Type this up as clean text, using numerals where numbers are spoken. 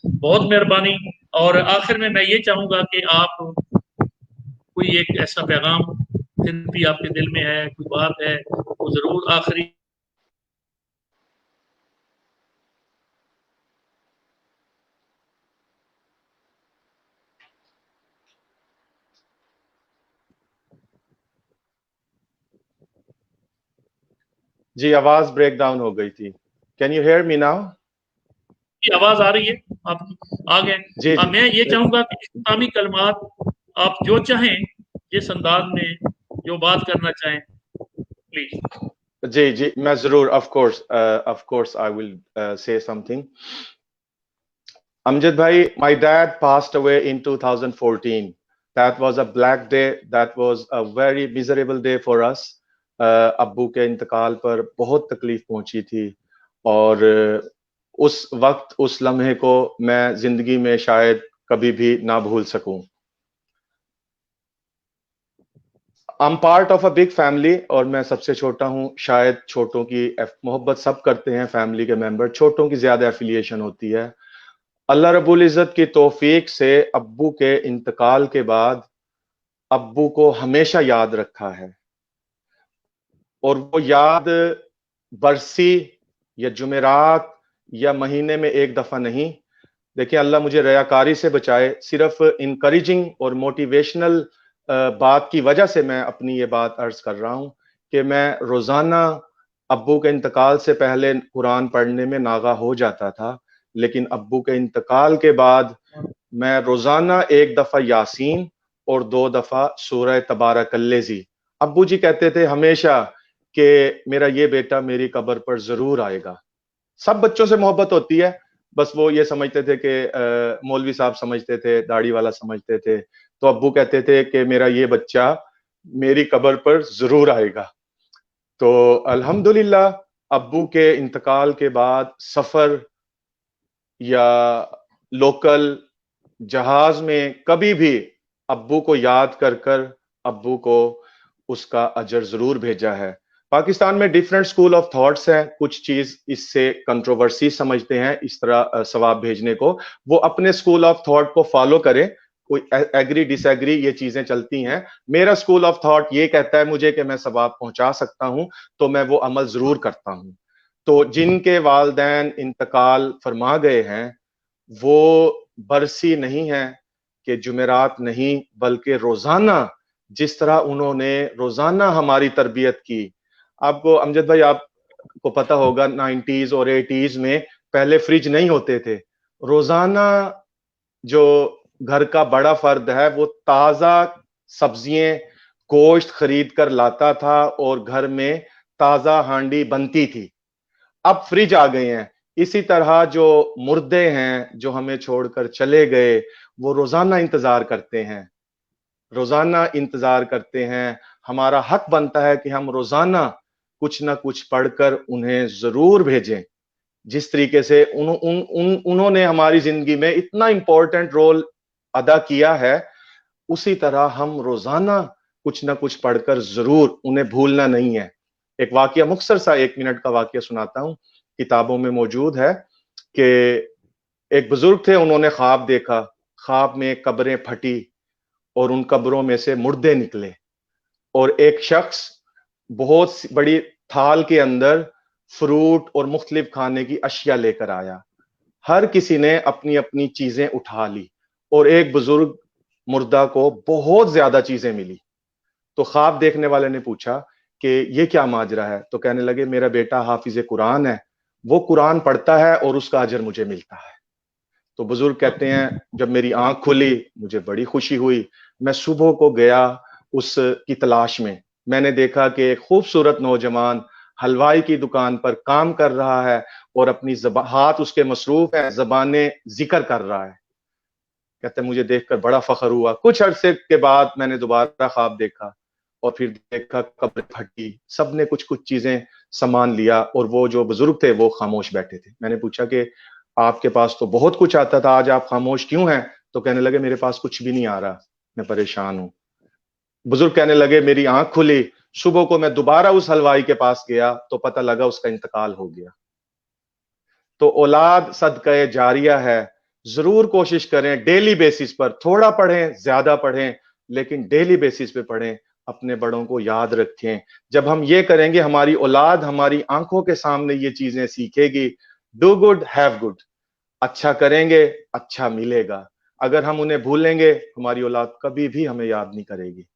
बहुत मेहरबानी। और आखिर में मैं ये चाहूँगा कि आप कोई एक ऐसा पैगाम फिर भी आपके दिल में है, कोई बात है, वो ज़रूर आखिरी जी आवाज ब्रेक डाउन हो गई थी। Can you hear me now? की आवाज़ आ रही है आपकी? आ गए। जी जी मैं ये चाहूँगा कि इस्लामी कलमात आप जो चाहें, जिस अंदाज में जो बात करना चाहें, प्लीज़। जी जी मैं जरूर of course I will say something. Amjad bhai, my dad passed away in 2014. That was a black day. That was a very miserable day for us. अब्बू के इंतकाल पर बहुत तकलीफ पहुंची थी और उस वक्त उस लम्हे को मैं जिंदगी में शायद कभी भी ना भूल सकूं। I'm part of a big family और मैं सबसे छोटा हूं। शायद छोटों की मोहब्बत सब करते हैं, फैमिली के मेंबर, छोटों की ज्यादा एफिलिएशन होती है। अल्लाह रब्बुल इज़्ज़त की तौफीक से अब्बू के इंतकाल के बाद अब्बू को हमेशा याद रखा है और वो याद बरसी या जुमेरात या महीने में एक दफा नहीं। देखिए अल्लाह मुझे रयाकारी से बचाए। सिर्फ इनकरेजिंग और मोटिवेशनल बात की वजह से मैं अपनी ये बात अर्ज कर रहा हूं कि मैं रोजाना अब्बू के इंतकाल से पहले कुरान पढ़ने में नागा हो जाता था, लेकिन अब्बू के इंतकाल के बाद मैं रोजाना एक दफा यासीन और 2 दफा सूरह तबारकल्लेज़ी। अब्बू जी कहते थे हमेशा कि मेरा ये बेटा मेरी कब्र पर जरूर आएगा। सब बच्चों से मोहब्बत होती है, बस वो ये समझते थे कि मौलवी साहब समझते थे, दाढ़ी वाला समझते थे। तो अब्बू कहते थे कि मेरा ये बच्चा मेरी कब्र पर जरूर आएगा। तो अल्हम्दुलिल्लाह अब्बू के इंतकाल के बाद सफर या लोकल जहाज में कभी भी अब्बू को याद कर कर अब्बू को उसका अजर जरूर भेजा है। पाकिस्तान में डिफरेंट स्कूल ऑफ थॉट्स हैं। कुछ चीज इससे कंट्रोवर्सी समझते हैं इस तरह सवाब भेजने को। वो अपने स्कूल ऑफ थॉट को फॉलो करें, कोई एग्री डिसएग्री ये चीजें चलती हैं। मेरा स्कूल ऑफ थॉट ये कहता है मुझे कि मैं सवाब पहुंचा सकता हूं, तो मैं वो अमल जरूर करता हूं। तो जिनके वालदैन इंतकाल फरमा गए हैं वो बरसी नहीं है कि जुमेरात नहीं, बल्कि रोजाना जिस तरह उन्होंने रोजाना हमारी तरबियत की। आपको अमजद भाई आपको पता होगा 90s और 80s में पहले फ्रिज नहीं होते थे। रोजाना जो घर का बड़ा फर्द है वो ताजा सब्जियां गोश्त खरीद कर लाता था और घर में ताजा हांडी बनती थी। अब फ्रिज आ गए हैं। इसी तरह जो मुर्दे हैं जो हमें छोड़कर चले गए वो रोजाना इंतजार करते हैं, रोजाना इंतजार करते हैं। हमारा हक बनता है कि हम रोजाना कुछ ना कुछ पढ़कर उन्हें जरूर भेजें। जिस तरीके से उन्होंने हमारी जिंदगी में इतना इंपॉर्टेंट रोल अदा किया है, उसी तरह हम रोजाना कुछ ना कुछ पढ़कर जरूर उन्हें भूलना नहीं है। एक वाकया मुख्तसर सा 1 मिनट का वाकया सुनाता हूं, किताबों में मौजूद है कि एक बुजुर्ग थे, उन्होंने ख्वाब देखा। ख्वाब में कब्रें फटी और उन कब्रों में से मुर्दे निकले और एक शख्स बहुत बड़ी थाल के अंदर फ्रूट और मुख्तलिफ खाने की अशिया लेकर आया। हर किसी ने अपनी अपनी चीजें उठा ली और एक बुजुर्ग मुर्दा को बहुत ज्यादा चीजें मिली। तो ख्वाब देखने वाले ने पूछा कि ये क्या माजरा है? तो कहने लगे मेरा बेटा हाफिज कुरान है, वो कुरान पढ़ता है और उसका अजर मुझे मिलता है। तो बुजुर्ग कहते हैं जब मेरी आंख खुली मुझे बड़ी खुशी हुई। मैं सुबह को गया उसकी तलाश में। मैंने देखा कि एक खूबसूरत नौजवान हलवाई की दुकान पर काम कर रहा है और अपनी हाथ उसके मसरूफ है, जबाने जिक्र कर रहा है। कहते मुझे देखकर बड़ा फख्र हुआ। कुछ अरसे के बाद मैंने दोबारा ख्वाब देखा और फिर देखा कब्र फटी, सबने कुछ कुछ चीजें सामान लिया और वो जो बुजुर्ग थे वो खामोश बैठे थे। मैंने पूछा कि आपके पास तो बहुत कुछ आता था, आज आप खामोश क्यों हैं? तो कहने लगे मेरे पास कुछ भी नहीं आ रहा, मैं परेशान हूं। बुजुर्ग कहने लगे मेरी आंख खुली, सुबह को मैं दोबारा उस हलवाई के पास गया तो पता लगा उसका इंतकाल हो गया। तो औलाद सदका जारिया है। जरूर कोशिश करें डेली बेसिस पर, थोड़ा पढ़ें ज्यादा पढ़ें लेकिन डेली बेसिस पे पढ़ें, अपने बड़ों को याद रखें। जब हम ये करेंगे हमारी औलाद हमारी आंखों के सामने ये चीजें सीखेगी। डू गुड हैव गुड, अच्छा करेंगे अच्छा मिलेगा। अगर हम उन्हें भूलेंगे हमारी औलाद कभी भी हमें याद नहीं करेगी।